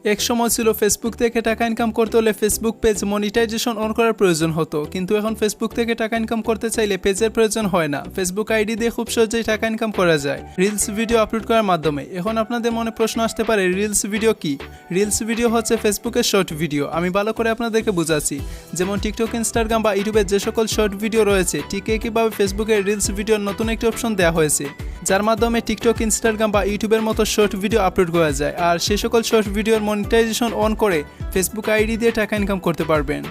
এক সময় ছিল ফেসবুক থেকে টাকা ইনকাম করতে হলে ফেসবুক পেজ মনিটাইজেশন অন করার প্রয়োজন হতো, কিন্তু এখন ফেসবুক থেকে টাকা ইনকাম করতে চাইলে পেজের প্রয়োজন হয় না। ফেসবুক আইডি দিয়ে খুব সহজেই টাকা ইনকাম করা যায় রিলস ভিডিও আপলোড করার মাধ্যমে। এখন আপনাদের মনে প্রশ্ন আসতে পারে, রিলস ভিডিও কি? রিলস ভিডিও হচ্ছে ফেসবুকের শর্ট ভিডিও। আমি ভালো করে আপনাদেরকে বুঝাচ্ছি। যেমন টিকটক, ইনস্টাগ্রাম বা ইউটিউবে যে সকল শর্ট ভিডিও রয়েছে, ঠিক একইভাবে ফেসবুকের রিলস ভিডিওর নতুন একটি অপশন দেওয়া হয়েছে, যার মাধ্যমে টিকটক, ইনস্টাগ্রাম বা ইউটিউবের মতো শর্ট ভিডিও আপলোড করা যায়। আর সেই সকল শর্ট ভিডিওর মনিটাইজেশন অন করে ফেসবুক আইডি দিয়ে টাকা ইনকাম করতে পারবেন।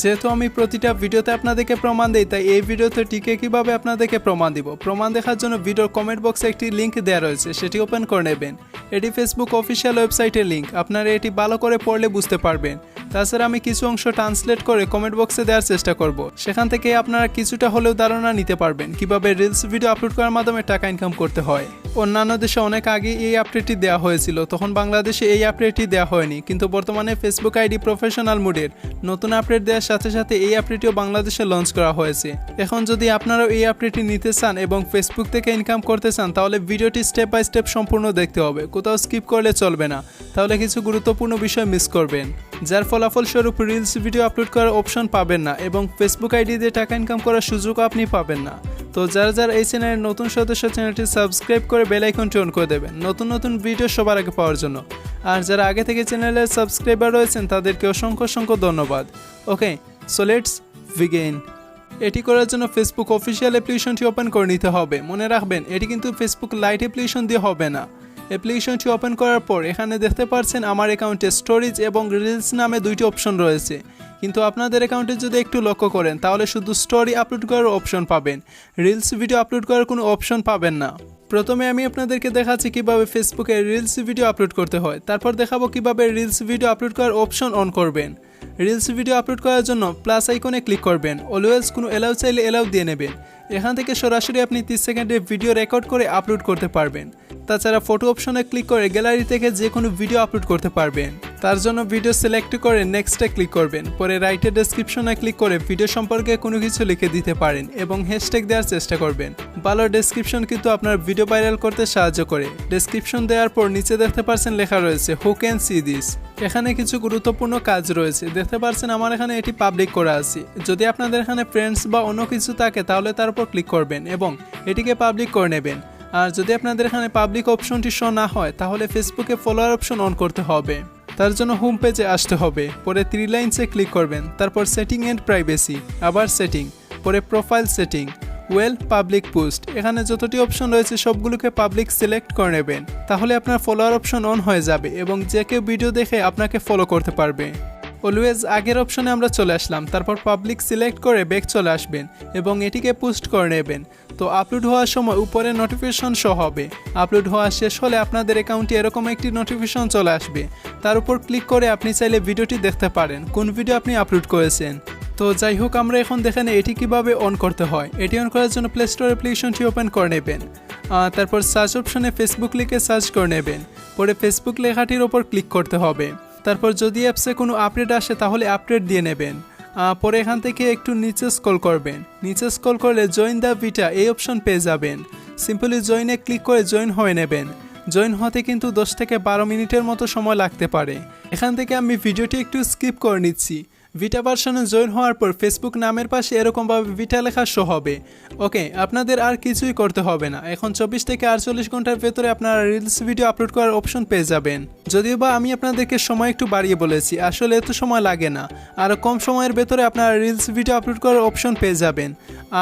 যেহেতু আমি প্রতিটা ভিডিওতে আপনাদেরকে প্রমাণ দিই, তাই এই ভিডিওতে টিকে কিভাবে আপনাদেরকে প্রমাণ দিব। প্রমাণ দেখার জন্য ভিডিওর কমেন্ট বক্সে একটি লিঙ্ক দেওয়া রয়েছে, সেটি ওপেন করে নেবেন। এটি ফেসবুক অফিসিয়াল ওয়েবসাইটের লিঙ্ক। আপনারা এটি ভালো করে পড়লে বুঝতে পারবেন। তাছাড়া আমি কিছু অংশ ট্রান্সলেট করে কমেন্ট বক্সে দেওয়ার চেষ্টা করব। সেখান থেকে আপনারা কিছুটা হলেও ধারণা নিতে পারবেন কিভাবে রিলস ভিডিও আপলোড করার মাধ্যমে টাকা ইনকাম করতে হয়। অন্যান্য দেশে অনেক আগে এই আপডেটটি দেওয়া হয়েছিল, তখন বাংলাদেশে এই আপডেটটি দেওয়া হয়নি। কিন্তু বর্তমানে ফেসবুক আইডি প্রফেশনাল মোডের নতুন আপডেট দেওয়ার সাথে সাথে এই আপডেটটিও বাংলাদেশে লঞ্চ করা হয়েছে। এখন যদি আপনারাও এই আপডেটটি নিতে চান এবং ফেসবুক থেকে ইনকাম করতে চান, তাহলে ভিডিওটি স্টেপ বাই স্টেপ সম্পূর্ণ দেখতে হবে। কোথাও স্কিপ করলে চলবে না, তাহলে কিছু গুরুত্বপূর্ণ বিষয় মিস করবেন, যার ফলাফল স্বরূপ রিলস ভিডিও আপলোড করার অপশন পাবেন না এবং ফেসবুক আইডি দিয়ে টাকা ইনকাম করার সুযোগও আপনি পাবেন না। তো যারা এই চ্যানেলের নতুন সদস্য, চ্যানেলটি সাবস্ক্রাইব করে বেল আইকনটি অন করে দেবেন নতুন ভিডিও সবার আগে পাওয়ার জন্য। আর যারা আগে থেকে চ্যানেলের সাবস্ক্রাইবার রয়েছেন, তাদেরকে অসংখ্য ধন্যবাদ। ওকে, সো লেটস বিগিন। এটি করার জন্য ফেসবুক অফিসিয়াল অ্যাপ্লিকেশনটি ওপেন করে নিতে হবে। মনে রাখবেন, এটি কিন্তু ফেসবুক লাইট অ্যাপ্লিকেশন দিয়ে হবে না। অ্যাপ্লিকেশনটি ওপেন করার পর এখানে দেখতে পাচ্ছেন আমার অ্যাকাউন্টে স্টোরেজ এবং রিলস নামে দুইটি অপশন রয়েছে। কিন্তু আপনাদের অ্যাকাউন্টে যদি একটু লক্ষ্য করেন, তাহলে শুধু স্টোরি আপলোড করার অপশন পাবেন, রিলস ভিডিও আপলোড করার কোনো অপশন পাবেন না। প্রথমে আমি আপনাদেরকে দেখাচ্ছি কিভাবে ফেসবুকে রিলস ভিডিও আপলোড করতে হয়, তারপর দেখাবো কিভাবে রিলস ভিডিও আপলোড করার অপশন অন করবেন। রিলস ভিডিও আপলোড করার জন্য প্লাস আইকনে ক্লিক করবেন। অলওয়েজ কোনো এলাউ চাইলে এলাউ দিয়ে নেবেন। এখান থেকে সরাসরি আপনি 30 সেকেন্ডে ভিডিও রেকর্ড করে আপলোড করতে পারবেন। তাছাড়া ফটো অপশনে ক্লিক করে গ্যালারি থেকে যে কোনো ভিডিও আপলোড করতে পারবেন। তার জন্য ভিডিও সিলেক্ট করে নেক্সটে ক্লিক করবেন। পরে রাইটের ডেসক্রিপশনে ক্লিক করে ভিডিও সম্পর্কে কোনো কিছু লিখে দিতে পারেন এবং হ্যাশট্যাগ দেওয়ার চেষ্টা করবেন। ভালো ডেসক্রিপশন কিন্তু আপনার ভিডিও ভাইরাল করতে সাহায্য করে। ডেসক্রিপশন দেওয়ার পর নিচে দেখতে পাচ্ছেন লেখা রয়েছে হু ক্যান সি দিস। এখানে কিছু গুরুত্বপূর্ণ কাজ রয়েছে। দেখতে পাচ্ছেন আমার এখানে এটি পাবলিক করা আছে। যদি আপনাদের এখানে ফ্রেন্ডস বা অন্য কিছু থাকে, তাহলে তার উপর ক্লিক করবেন এবং এটিকে পাবলিক করে নেবেন। আর যদি আপনাদের এখানে পাবলিক অপশনটি শো না হয়, তাহলে ফেসবুকে ফলোয়ার অপশন অন করতে হবে। তার জন্য হোম পেজে আসতে হবে। পরে 3 লাইনসে ক্লিক করবেন। তারপর সেটিং এন্ড প্রাইভেসি, আবার সেটিং, পরে প্রোফাইল সেটিং, পাবলিক পোস্ট। এখানে যতটি অপশন রয়েছে সবগুলোকে পাবলিক সিলেক্ট করে নেবেন। তাহলে আপনার ফলোয়ার অপশন অন হয়ে যাবে এবং যে কেউ ভিডিও দেখে আপনাকে ফলো করতে পারবে। অলওয়েজ আগের অপশনে আমরা চলে আসলাম। তারপর পাবলিক সিলেক্ট করে ব্যাক চলে আসবেন এবং এটিকে পোস্ট করে নেবেন। তো আপলোড হওয়ার সময় উপরে নোটিফিকেশন শো হবে। আপলোড হওয়া শেষ হলে আপনাদের অ্যাকাউন্টে এরকম একটি নোটিফিকেশন চলে আসবে। তার উপর ক্লিক করে আপনি চাইলে ভিডিওটি দেখতে পারেন, কোন ভিডিও আপনি আপলোড করেছেন। তো যাই হোক, আমরা এখন দেখেন এটি কিভাবে অন করতে হয়। এটি অন করার জন্য প্লে স্টোর অ্যাপ্লিকেশনটি ওপেন করে নেবেন। তারপর সার্চ অপশনে ফেসবুক লিখে সার্চ করে নেবেন। পরে ফেসবুক লেখাটির ওপর ক্লিক করতে হবে। তারপর যদি অ্যাপসে কোনো আপডেট আসে, তাহলে আপডেট দিয়ে নেবেন। পরে এখান থেকে একটু নিচে স্ক্রল করবেন। নিচে স্ক্রল করলে জয়েন দ্য বিটা এই অপশন পেয়ে যাবেন। সিম্পলি জয়েনে ক্লিক করে জয়েন হয়ে নেবেন। জয়েন হতে কিন্তু 10 থেকে 12 মিনিটের মতো সময় লাগতে পারে। এখান থেকে আমি ভিডিওটি একটু স্কিপ করে নিচ্ছি। ভিটা ভার্সনে জয়েন হওয়ার পর ফেসবুক নামের পাশে এরকমভাবে ভিটা লেখা শো হবে। ওকে, আপনাদের আর কিছুই করতে হবে না। এখন 24 থেকে 48 ঘন্টার ভেতরে আপনারা রিলস ভিডিও আপলোড করার অপশন পেয়ে যাবেন। যদিও বা আমি আপনাদেরকে সময় একটু বাড়িয়ে বলেছি, আসলে এত সময় লাগে না। আরও কম সময়ের ভেতরে আপনারা রিলস ভিডিও আপলোড করার অপশন পেয়ে যাবেন।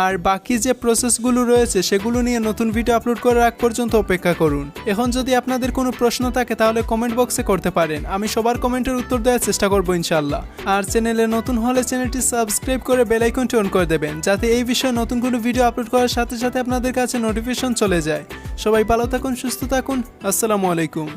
আর বাকি যে প্রসেসগুলো রয়েছে, সেগুলো নিয়ে নতুন ভিডিও আপলোড করার আগ পর্যন্ত অপেক্ষা করুন। এখন যদি আপনাদের কোনো প্রশ্ন থাকে, তাহলে কমেন্ট বক্সে করতে পারেন। আমি সবার কমেন্টের উত্তর দেওয়ার চেষ্টা করবো ইনশাল্লাহ। আর চ্যানেলে নতুন হলে চ্যানেলটি সাবস্ক্রাইব করে বেল আইকনটি অন করে দেবেন, যাতে এই বিষয়ে নতুন কোনো ভিডিও আপলোড করার সাথে সাথে আপনাদের কাছে নোটিফিকেশন চলে যায়। সবাই ভালো থাকুন, সুস্থ থাকুন। আসসালামু আলাইকুম।